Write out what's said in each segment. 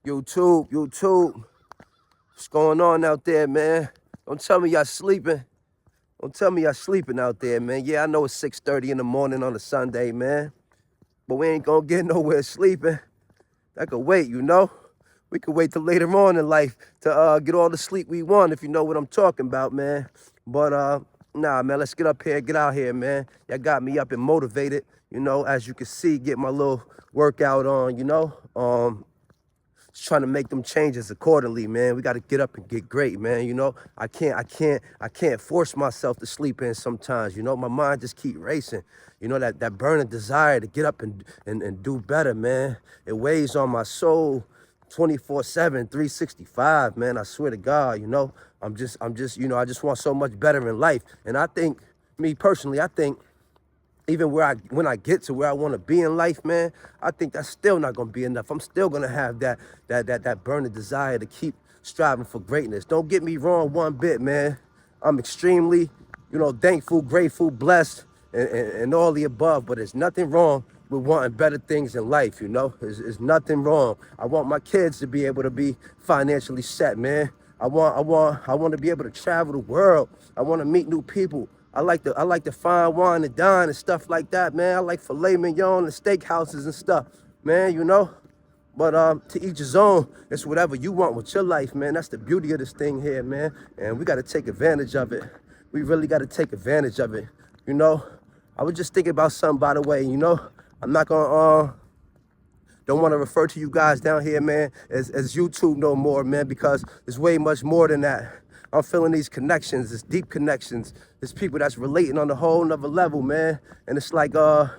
YouTube. What's going on out there, man? Don't tell me y'all sleeping. Don't tell me y'all sleeping out there, man. Yeah, I know it's 6:30 in the morning on a Sunday, man. But we ain't gonna get nowhere sleeping. That could wait, you know? We could wait till later on in life to get all the sleep we want, if you know what I'm talking about, man. But nah, man, let's get up here, get out here, man. Y'all got me up and motivated, you know, as you can see, get my little workout on, you know. Just trying to make them changes accordingly, man. We got to get up and get great, man. You know, I can't force myself to sleep in sometimes. You know, my mind just keep racing. You know, that burning desire to get up and do better, man. It weighs on my soul 24/7, 365, man. I swear to God, you know, I'm just, you know, I just want so much better in life. And I think, me personally, I think even when I get to where I want to be in life, man, I think that's still not gonna be enough. I'm still gonna have that burning desire to keep striving for greatness. Don't get me wrong one bit, man. I'm extremely, you know, thankful, grateful, blessed, and all the above. But there's nothing wrong with wanting better things in life, you know. There's nothing wrong. I want my kids to be able to be financially set, man. I want to be able to travel the world. I want to meet new people. I like to fine wine and dine and stuff like that, man. I like filet mignon and steakhouses and stuff, man, you know. But to each his own. It's whatever you want with your life, man. That's the beauty of this thing here, man. And we got to take advantage of it. We really got to take advantage of it, you know. I was just thinking about something, by the way, you know. I'm not gonna don't want to refer to you guys down here, man, as YouTube no more, man, because there's way much more than that. I'm feeling these connections, this deep connections. There's people that's relating on a whole nother level, man. And it's like, you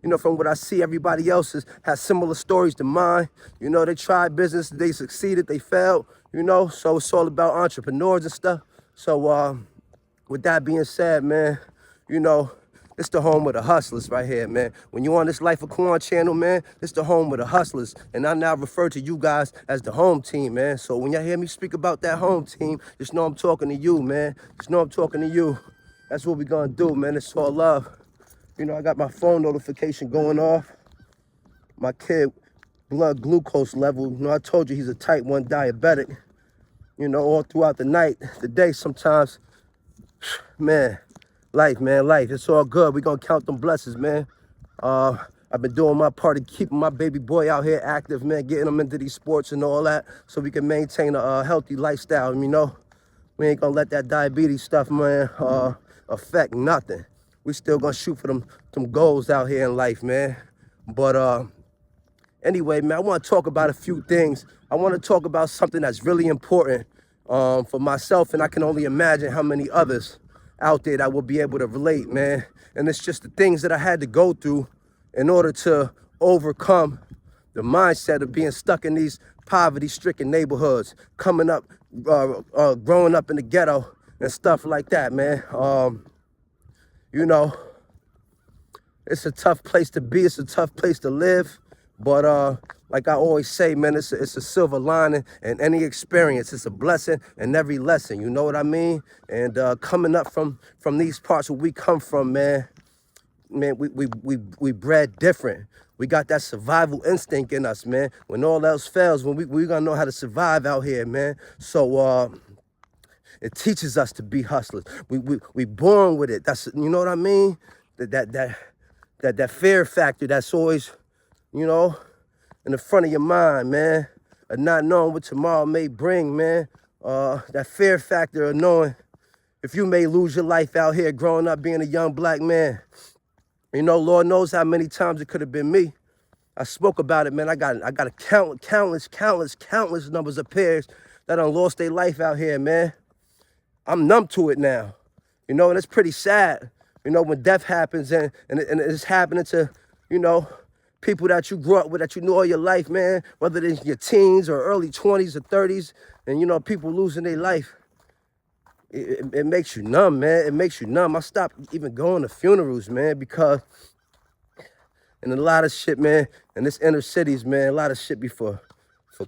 know, from what I see, everybody else has similar stories to mine. You know, they tried business, they succeeded, they failed, you know. So it's all about entrepreneurs and stuff. So with that being said, man, you know, it's the home of the hustlers right here, man. When you on this Life of Quan channel, man, it's the home of the hustlers. And I now refer to you guys as the home team, man. So when y'all hear me speak about that home team, just know I'm talking to you, man. Just know I'm talking to you. That's what we gonna do, man. It's all love. You know, I got my phone notification going off. My kid blood glucose level. You know, I told you he's a type 1 diabetic. You know, all throughout the night, the day sometimes, man. Life, man, life. It's all good. We gonna count them blessings, man. I've been doing my part of keeping my baby boy out here active, man, getting him into these sports and all that, so we can maintain a healthy lifestyle. You know, we ain't gonna let that diabetes stuff, man, affect nothing. We still gonna shoot for them goals out here in life, man. But anyway, man, I want to talk about a few things. I want to talk about something that's really important for myself, and I can only imagine how many others out there that will be able to relate, man. And it's just the things that I had to go through in order to overcome the mindset of being stuck in these poverty-stricken neighborhoods, coming up, growing up in the ghetto and stuff like that, man. You know, it's a tough place to be. It's a tough place to live. But like I always say, man, it's a silver lining in any experience. It's a blessing in every lesson. You know what I mean? And coming up from these parts where we come from, man, we bred different. We got that survival instinct in us, man. When all else fails, when we gonna know how to survive out here, man. So it teaches us to be hustlers. We born with it. That's, you know what I mean? That fear factor that's always, you know, in the front of your mind, man, of not knowing what tomorrow may bring, man. That fear factor of knowing if you may lose your life out here growing up being a young black man. You know, Lord knows how many times it could have been me. I spoke about it, man. I got a countless numbers of peers that done lost their life out here, man. I'm numb to it now, you know, and it's pretty sad, you know, when death happens and it's happening to, you know, people that you grew up with, that you knew all your life, man, whether it's your teens or early 20s or 30s, and, you know, people losing their life. It makes you numb, man. It makes you numb. I stopped even going to funerals, man, because in a lot of shit, man, in this inner cities, man, a lot of shit be for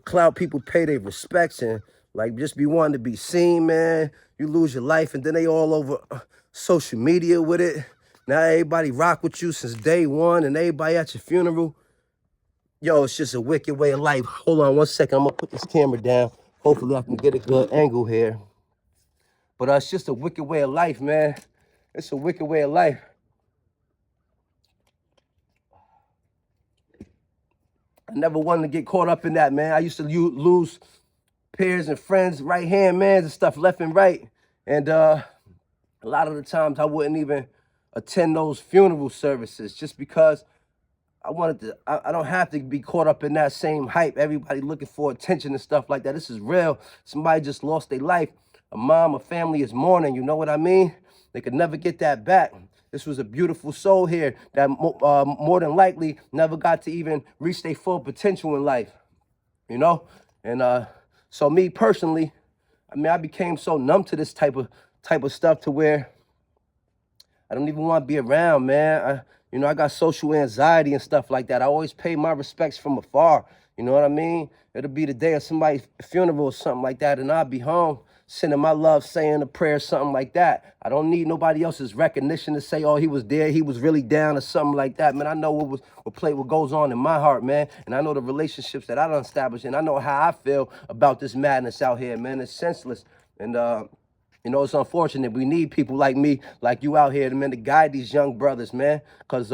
clout. People pay their respects and, like, just be wanting to be seen, man. You lose your life, and then they all over social media with it. Now everybody rock with you since day one, and everybody at your funeral. Yo, it's just a wicked way of life. Hold on 1 second. I'm gonna put this camera down. Hopefully I can get a good angle here. But it's just a wicked way of life, man. It's a wicked way of life. I never wanted to get caught up in that, man. I used to lose peers and friends, right hand man and stuff, left and right. And a lot of the times I wouldn't even attend those funeral services just because I don't have to be caught up in that same hype. Everybody looking for attention and stuff like that. This is real. Somebody just lost their life. A mom, a family is mourning. You know what I mean? They could never get that back. This was a beautiful soul here that more than likely never got to even reach their full potential in life. You know? And so me personally, I mean, I became so numb to this type of stuff to where I don't even want to be around, man. I got social anxiety and stuff like that. I always pay my respects from afar. You know what I mean? It'll be the day of somebody's funeral or something like that, and I'll be home sending my love, saying a prayer, something like that. I don't need nobody else's recognition to say, oh, he was there, he was really down, or something like that, man. I know what goes on in my heart, man, and I know the relationships that I done established, and I know how I feel about this madness out here, man. It's senseless, and it's unfortunate. We need people like me, like you out here, man, to guide these young brothers, man, because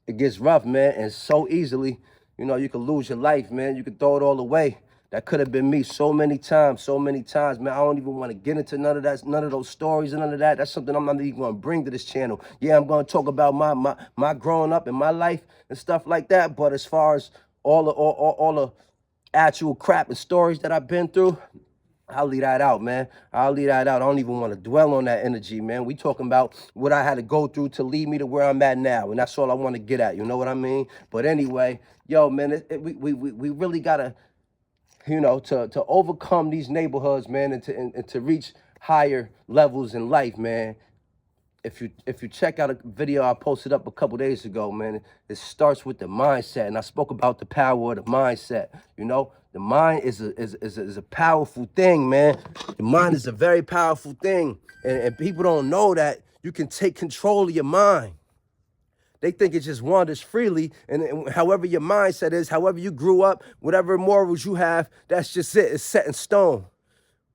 it gets rough, man, and so easily, you could lose your life, man. You could throw it all away. That could have been me so many times, man. I don't even want to get into none of that, none of those stories and none of that. That's something I'm not even going to bring to this channel. Yeah, I'm going to talk about my growing up in my life and stuff like that, but as far as all the actual crap and stories that I've been through, I'll leave that out, man. I'll leave that out. I don't even want to dwell on that energy, man. We talking about what I had to go through to lead me to where I'm at now, and that's all I want to get at. You know what I mean? But anyway, yo, man, we really gotta, to overcome these neighborhoods, man, and to reach higher levels in life, man. If you check out a video I posted up a couple days ago, man, it starts with the mindset, and I spoke about the power of the mindset. The mind is a powerful thing, man. The mind is a very powerful thing, and people don't know that you can take control of your mind. They think it just wanders freely, and however your mindset is, however you grew up, whatever morals you have, that's just it. It's set in stone.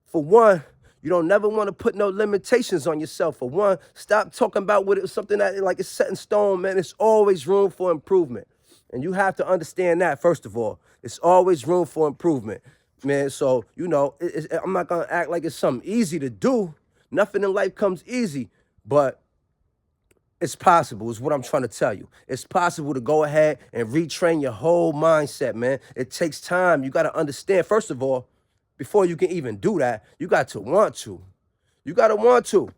For one, you don't never want to put no limitations on yourself. For one, stop talking about something that like it's set in stone, man. It's always room for improvement. And you have to understand that, first of all. It's always room for improvement, man. So, I'm not going to act like it's something easy to do. Nothing in life comes easy, but it's possible is what I'm trying to tell you. It's possible to go ahead and retrain your whole mindset, man. It takes time. You got to understand, first of all, before you can even do that, you got to want to. You got to want to.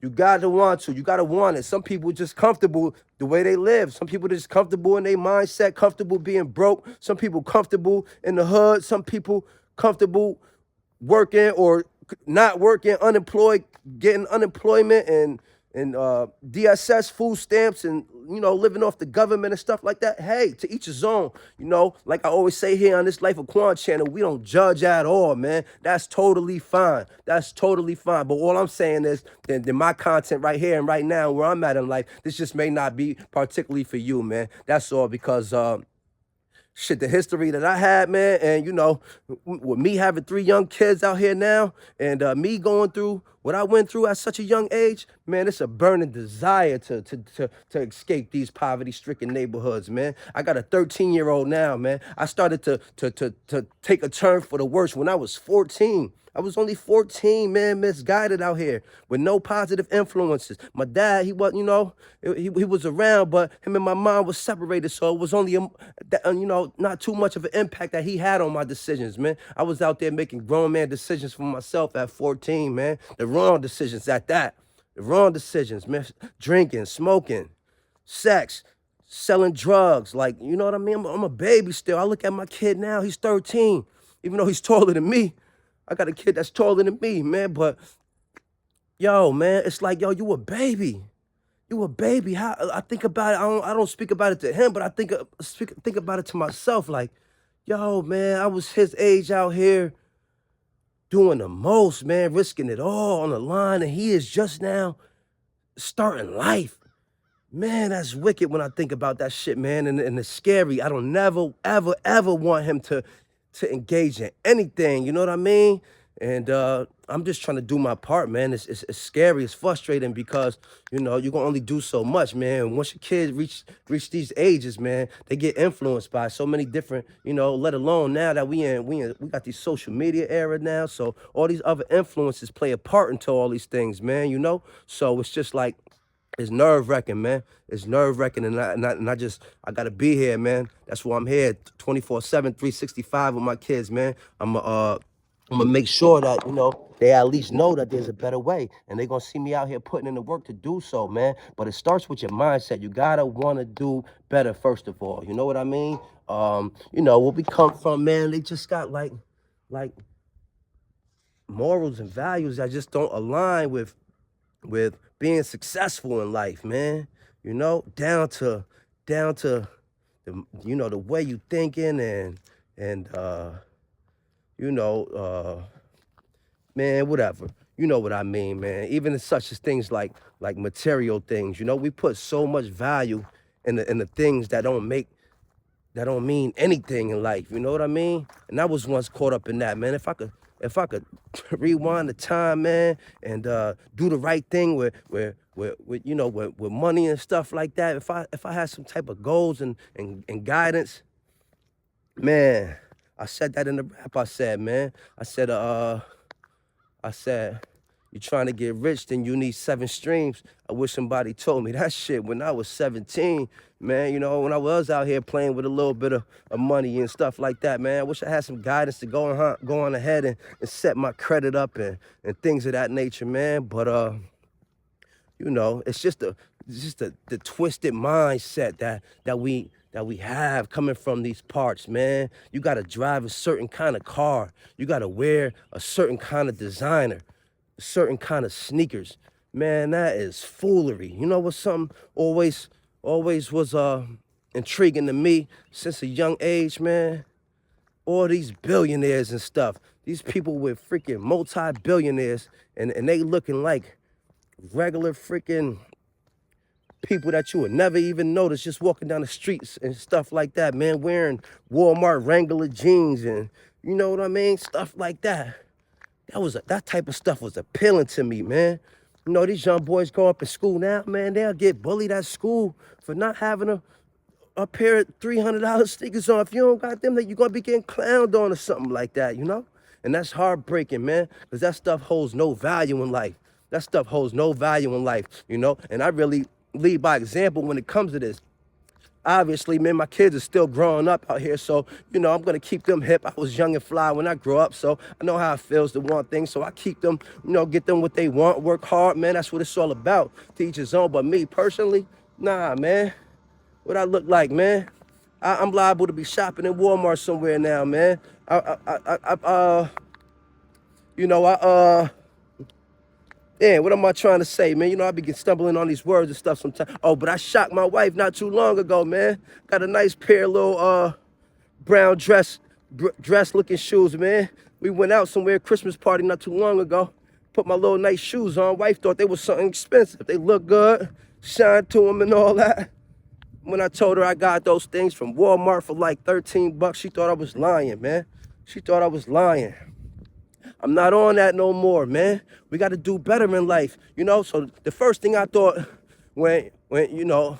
You got to want to. You got to want it. Some people just comfortable the way they live. Some people just comfortable in their mindset, comfortable being broke. Some people comfortable in the hood. Some people comfortable working or not working, unemployed, getting unemployment and DSS, food stamps, and, living off the government and stuff like that. Hey, to each his own. Like I always say here on this Life of Quan channel, we don't judge at all, man. That's totally fine. That's totally fine. But all I'm saying is that my content right here and right now, where I'm at in life, this just may not be particularly for you, man. That's all, because the history that I had, man, and with me having 3 young kids out here now, and me going through what I went through at such a young age, man, it's a burning desire to escape these poverty-stricken neighborhoods, man. I got a 13-year-old now, man. I started to take a turn for the worse when I was 14. I was only 14, man, misguided out here with no positive influences. My dad, he was, he was around, but him and my mom was separated, so it was only, not too much of an impact that he had on my decisions, man. I was out there making grown man decisions for myself at 14, man. The wrong decisions at that. The wrong decisions, man. Drinking, smoking, sex, selling drugs. Like, you know what I mean? I'm a baby still. I look at my kid now, he's 13, even though he's taller than me. I got a kid that's taller than me, man, but yo, man, it's like, yo, you a baby. You a baby. How I think about it, I don't speak about it to him, but I think about it to myself. Like, yo, man, I was his age out here doing the most, man, risking it all on the line, and he is just now starting life. Man, that's wicked when I think about that shit, man. And it's scary. I don't never, ever, ever want him to engage in anything. You know what I mean? And I'm just trying to do my part, man. It's scary. It's frustrating because, you know, you can only do so much, man. And once your kids reach these ages, man, they get influenced by so many different, you know, let alone now that we got these social media era now. So all these other influences play a part into all these things, man, you know? So it's just like, it's nerve-wracking, man. It's nerve-wracking, I gotta be here, man. That's why I'm here, 24/7, 365 with my kids, man. I'm gonna make sure that, you know, they at least know that there's a better way, and they're gonna see me out here putting in the work to do so, man. But it starts with your mindset. You gotta wanna do better, first of all. You know what I mean? You know, where we come from, man, they just got like morals and values that just don't align with being successful in life, man. You know, down to the, you know, the way you thinking and you know, man, whatever. You know what I mean, man. Even in such as things like material things, you know, we put so much value in the things that don't mean anything in life. You know what I mean? And I was once caught up in that, man. If I could rewind the time, man, and do the right thing with you know with money and stuff like that. If I had some type of goals and guidance, man, I said that in the rap. I said, man, I said, you trying to get rich, then you need 7 streams. I wish somebody told me that shit when I was 17, man. You know, when I was out here playing with a little bit of money and stuff like that, man. I wish I had some guidance to go on ahead and set my credit up and things of that nature, man. But you know, it's just the twisted mindset that we have coming from these parts, man. You gotta drive a certain kind of car. You gotta wear a certain kind of designer, a certain kind of sneakers. Man, that is foolery. You know what? Something always was intriguing to me since a young age, man. All these billionaires and stuff. These people with freaking multi-billionaires and they looking like regular freaking people that you would never even notice just walking down the streets and stuff like that, man, wearing Walmart Wrangler jeans and you know what I mean? Stuff like that. That type of stuff was appealing to me, man. You know, these young boys go up in school now, man, they'll get bullied at school for not having a pair of $300 sneakers on. If you don't got them, then you're gonna be getting clowned on or something like that, you know? And that's heartbreaking, man, because that stuff holds no value in life. That stuff holds no value in life, you know? And I really lead by example when it comes to this. Obviously, man, my kids are still growing up out here, so, you know, I'm going to keep them hip. I was young and fly when I grew up, so I know how it feels to want things, so I keep them, you know, get them what they want, work hard, man. That's what it's all about, to each his own. But me, personally, nah, man. What I look like, man? I'm liable to be shopping in Walmart somewhere now, man. You know, yeah, what am I trying to say, man? You know, I be stumbling on these words and stuff sometimes. Oh, but I shocked my wife not too long ago, man. Got a nice pair of little brown dress looking shoes, man. We went out somewhere, Christmas party not too long ago. Put my little nice shoes on. Wife thought they was something expensive. They look good, shine to them and all that. When I told her I got those things from Walmart for like 13 bucks, she thought I was lying, man. She thought I was lying. I'm not on that no more, man. We got to do better in life, you know? So the first thing I thought when you know,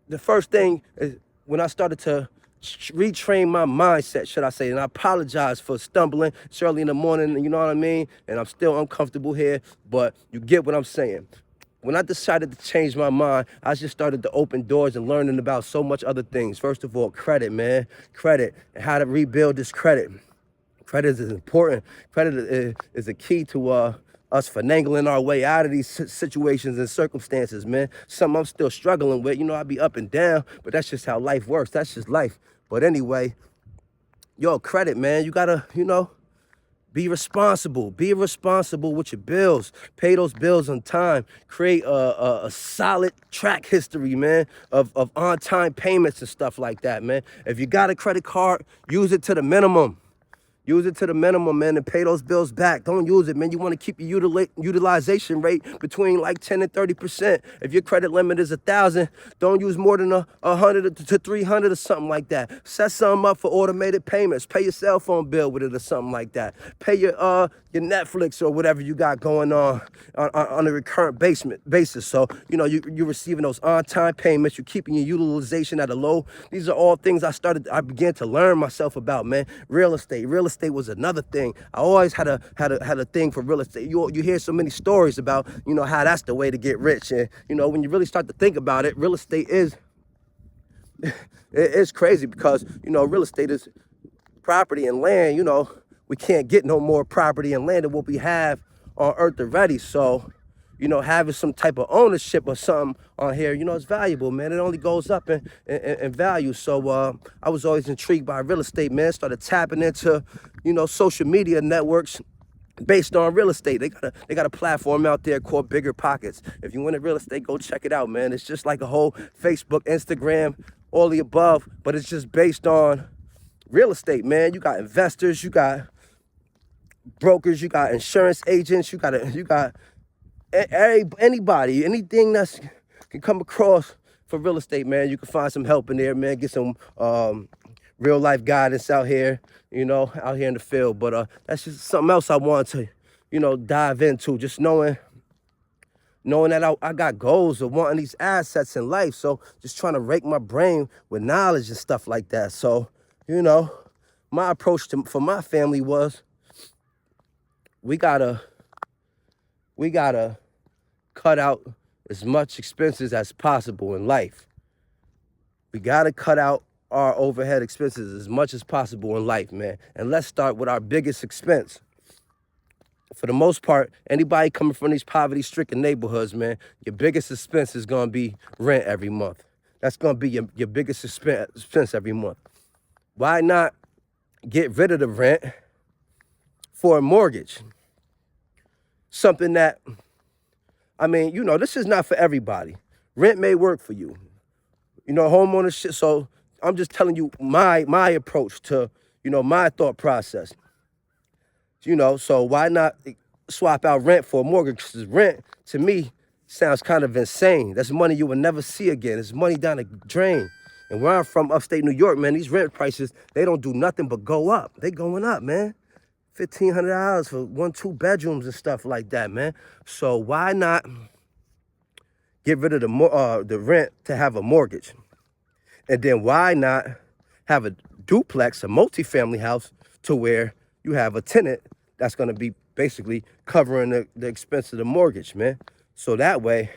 the first thing is when I started to retrain my mindset, should I say, and I apologize for stumbling. It's early in the morning, you know what I mean? And I'm still uncomfortable here, but you get what I'm saying. When I decided to change my mind, I just started to open doors and learning about so much other things. First of all, credit, man. Credit, and how to rebuild this credit. Credit is important. Credit is a key to us finagling our way out of these situations and circumstances, man. Something I'm still struggling with. You know, I be up and down, but that's just how life works. That's just life. But anyway, yo, credit, man. You gotta, you know, be responsible. Be responsible with your bills. Pay those bills on time. Create a solid track history, man, of on-time payments and stuff like that, man. If you got a credit card, use it to the minimum. Use it to the minimum, man, and pay those bills back. Don't use it, man. You want to keep your utilization rate between like 10 and 30%. If your credit limit is 1,000, don't use more than 100 to 300 or something like that. Set something up for automated payments. Pay your cell phone bill with it or something like that. Pay your Netflix or whatever you got going on a recurrent basis. So, you know, you're receiving those on-time payments. You're keeping your utilization at a low. These are all things I began to learn myself about, man. Real estate was another thing. I always had a thing for real estate. You hear so many stories about, you know, how that's the way to get rich. And, you know, when you really start to think about it, real estate is, it's crazy because, you know, real estate is property and land. You know, we can't get no more property and land than what we have on earth already. So, you know, having some type of ownership or something on here, you know, it's valuable, man. It only goes up in value. So I was always intrigued by real estate, man. Started tapping into, you know, social media networks based on real estate. They got a platform out there called Bigger Pockets. If you want real estate, go check it out, man. It's just like a whole Facebook, Instagram, all the above, but it's just based on real estate, man. You got investors, you got brokers, you got insurance agents, you got anybody, anything that's can come across for real estate, man. You can find some help in there, man. Get some real life guidance out here, you know, out here in the field. But that's just something else I want to, you know, dive into. Just knowing that I got goals of wanting these assets in life. So just trying to rake my brain with knowledge and stuff like that. So, you know, my approach for my family was we gotta cut out as much expenses as possible in life. We gotta cut out our overhead expenses as much as possible in life, man. And let's start with our biggest expense. For the most part, anybody coming from these poverty-stricken neighborhoods, man, your biggest expense is gonna be rent every month. That's gonna be your biggest expense every month. Why not get rid of the rent for a mortgage? Something that, I mean, you know, this is not for everybody. Rent may work for you. You know, homeownership. So I'm just telling you my approach to, you know, my thought process. You know, so why not swap out rent for a mortgage? Because rent, to me, sounds kind of insane. That's money you will never see again. It's money down the drain. And where I'm from, upstate New York, man, these rent prices, they don't do nothing but go up. They going up, man. $1,500 for 1-2 bedrooms and stuff like that, man. So why not get rid of the rent to have a mortgage? And then why not have a duplex, a multifamily house, to where you have a tenant that's going to be basically covering the expense of the mortgage, man. So that way,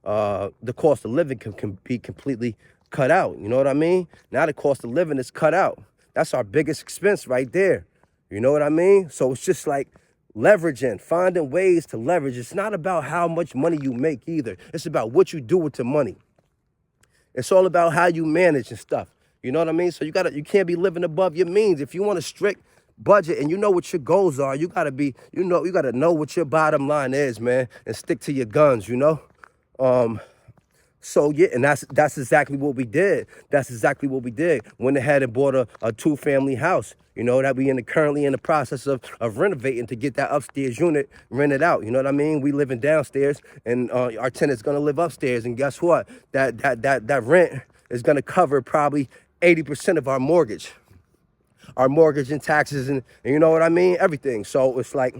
the cost of living can be completely cut out. You know what I mean? Now the cost of living is cut out. That's our biggest expense right there. You know what I mean? So it's just like leveraging, finding ways to leverage. It's not about how much money you make either. It's about what you do with the money. It's all about how you manage and stuff. You know what I mean? So you can't be living above your means. If you want a strict budget and you know what your goals are, you gotta know what your bottom line is, man, and stick to your guns, you know? So yeah, and that's exactly what we did. Went ahead and bought a 2-family house, you know, that we currently in the process of renovating to get that upstairs unit rented out. You know what I mean? We living downstairs, and our tenant's gonna live upstairs. And guess what? That rent is gonna cover probably 80% of our mortgage and taxes, and you know what I mean? Everything. So it's like,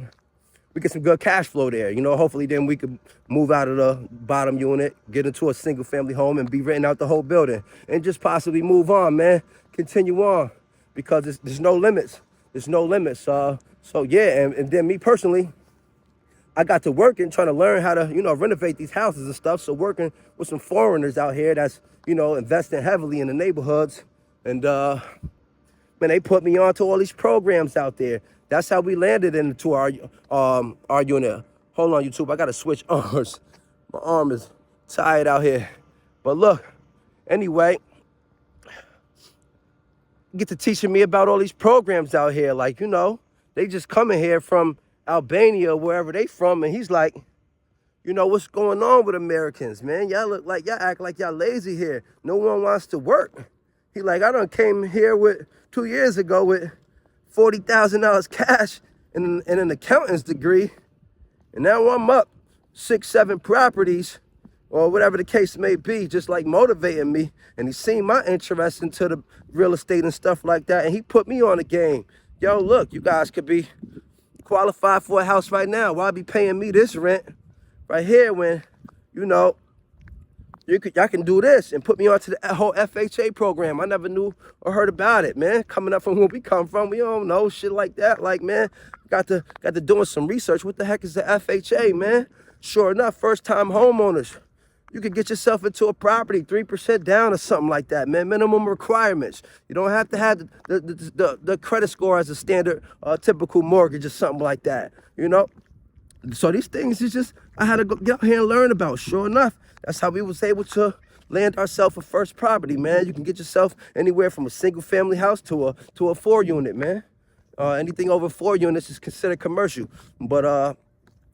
we get some good cash flow there. You know, hopefully then we could move out of the bottom unit, get into a single family home, and be renting out the whole building, and just possibly move on, man. Continue on, because there's no limits. So yeah, and then me personally, I got to working, trying to learn how to, you know, renovate these houses and stuff. So working with some foreigners out here that's, you know, investing heavily in the neighborhoods. And man, they put me onto all these programs out there. That's how we landed into our unit. Hold on, YouTube. I gotta switch arms. My arm is tired out here. But look, anyway, get to teaching me about all these programs out here. Like, you know, they just coming here from Albania, wherever they from, and he's like, you know, what's going on with Americans, man? Y'all act like y'all lazy here. No one wants to work. He like, I done came here 2 years ago with $40,000 cash and an accountant's degree. And now I'm up 6, 7 properties or whatever the case may be, just like motivating me. And he seen my interest into the real estate and stuff like that. And he put me on the game. Yo, look, you guys could be qualified for a house right now. Why be paying me this rent right here when, you know, y'all can do this and put me onto the whole FHA program. I never knew or heard about it, man. Coming up from where we come from, we don't know shit like that. Like, man, got to doing some research. What the heck is the FHA, man? Sure enough, first-time homeowners, you could get yourself into a property, 3% down or something like that, man. Minimum requirements. You don't have to have the credit score as a standard typical mortgage or something like that, you know? So these things is just, I had to go get out here and learn about. Sure enough, that's how we was able to land ourselves a first property, man. You can get yourself anywhere from a single family house to a 4-unit, man. Anything over 4 units is considered commercial. But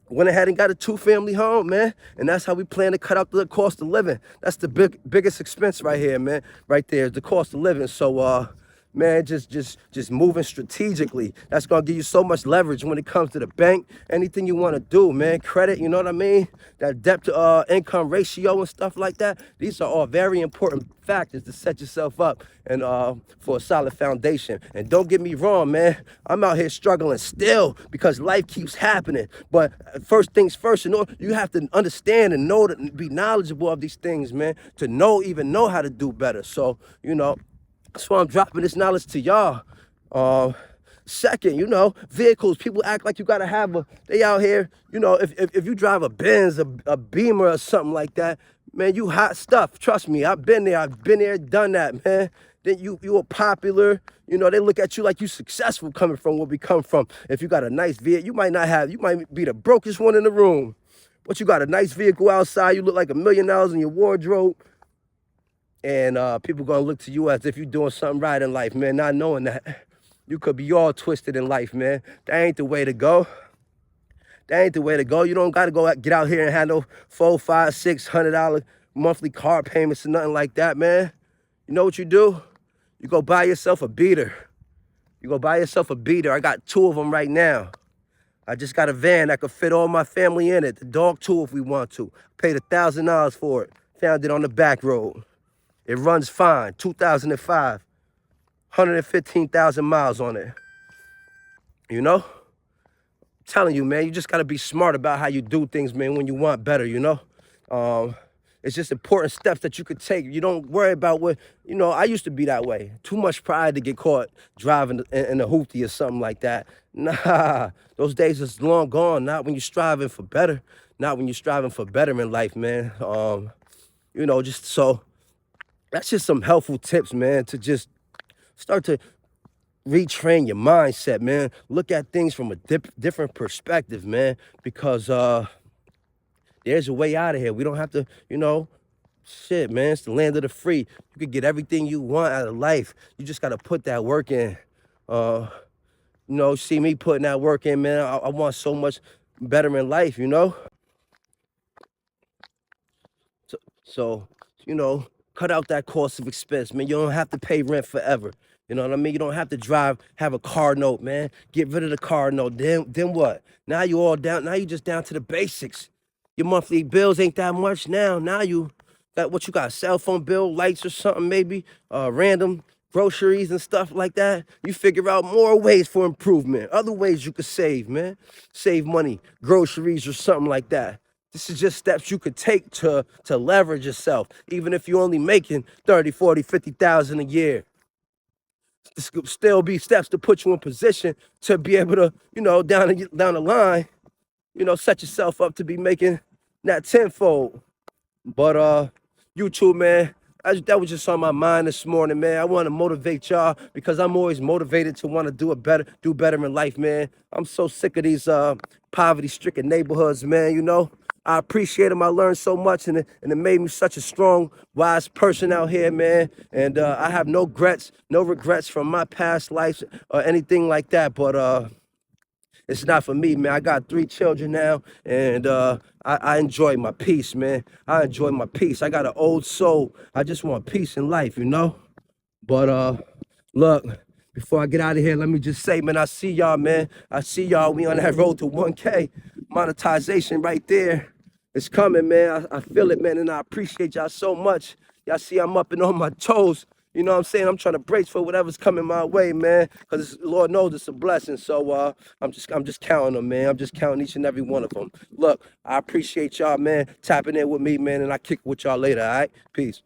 went ahead and got a 2-family home, man. And that's how we plan to cut out the cost of living. That's the biggest expense right here, man. Right there is the cost of living. So man, just moving strategically. That's gonna give you so much leverage when it comes to the bank. Anything you want to do, man. Credit, you know what I mean? That debt to income ratio and stuff like that. These are all very important factors to set yourself up and for a solid foundation. And don't get me wrong, man. I'm out here struggling still because life keeps happening. But first things first, you have to understand and know that, be knowledgeable of these things, man, to even know how to do better. So, you know, that's why I'm dropping this knowledge to y'all. Second, you know, vehicles. People act like you gotta have they out here, you know, if you drive a Benz, a Beamer or something like that, man, you hot stuff. Trust me, I've been there, done that, man. Then you are popular, you know, they look at you like you successful coming from where we come from. If you got a nice vehicle, you might be the brokest one in the room, but you got a nice vehicle outside, you look like $1 million in your wardrobe. And people gonna look to you as if you're doing something right in life, man, not knowing that you could be all twisted in life, man. That ain't the way to go. That ain't the way to go. You don't gotta get out here and have no $400, $500, $600 monthly car payments or nothing like that, man. You know what you do? You go buy yourself a beater. You go buy yourself a beater. I got 2 of them right now. I just got a van that could fit all my family in it. The dog too if we want to. Paid $1,000 for it. Found it on the back road. It runs fine, 2005, 115,000 miles on it. You know? I'm telling you, man, you just got to be smart about how you do things, man, when you want better, you know? It's just important steps that you could take. You don't worry about what, you know, I used to be that way. Too much pride to get caught driving in a hoopty or something like that. Nah, those days is long gone. Not when you're striving for better. Not when you're striving for better in life, man. You know, just so... That's just some helpful tips, man, to just start to retrain your mindset, man. Look at things from a different perspective, man, because there's a way out of here. We don't have to, you know, shit, man. It's the land of the free. You can get everything you want out of life. You just got to put that work in. You know, see me putting that work in, man. I want so much better in life, you know? So you know, cut out that cost of expense, man. You don't have to pay rent forever. You know what I mean? You don't have to have a car note, man. Get rid of the car note. Then what? Now you all down. Now you just down to the basics. Your monthly bills ain't that much now. Now you got what you got, cell phone bill, lights or something maybe, random groceries and stuff like that. You figure out more ways for improvement. Other ways you could save, man. Save money, groceries or something like that. This is just steps you could take to leverage yourself, even if you're only making 30, 40, 50,000 a year. This could still be steps to put you in position to be able to, you know, down the line, you know, set yourself up to be making that tenfold. But YouTube, man, that was just on my mind this morning, man. I want to motivate y'all because I'm always motivated to want to do better in life, man. I'm so sick of these poverty-stricken neighborhoods, man, you know. I appreciate them. I learned so much, and it made me such a strong, wise person out here, man. And I have no regrets from my past life or anything like that. But it's not for me, man. I got 3 children now, and I enjoy my peace, man. I enjoy my peace. I got an old soul. I just want peace in life, you know. But look, Before I get out of here, let me just say, man, I see y'all, man. I see y'all. We on that road to 1K. Monetization right there. It's coming, man. I feel it, man, and I appreciate y'all so much. Y'all see I'm up and on my toes. You know what I'm saying? I'm trying to brace for whatever's coming my way, man. Because Lord knows it's a blessing. So I'm just counting them, man. I'm just counting each and every one of them. Look, I appreciate y'all, man, tapping in with me, man, and I kick with y'all later, all right? Peace.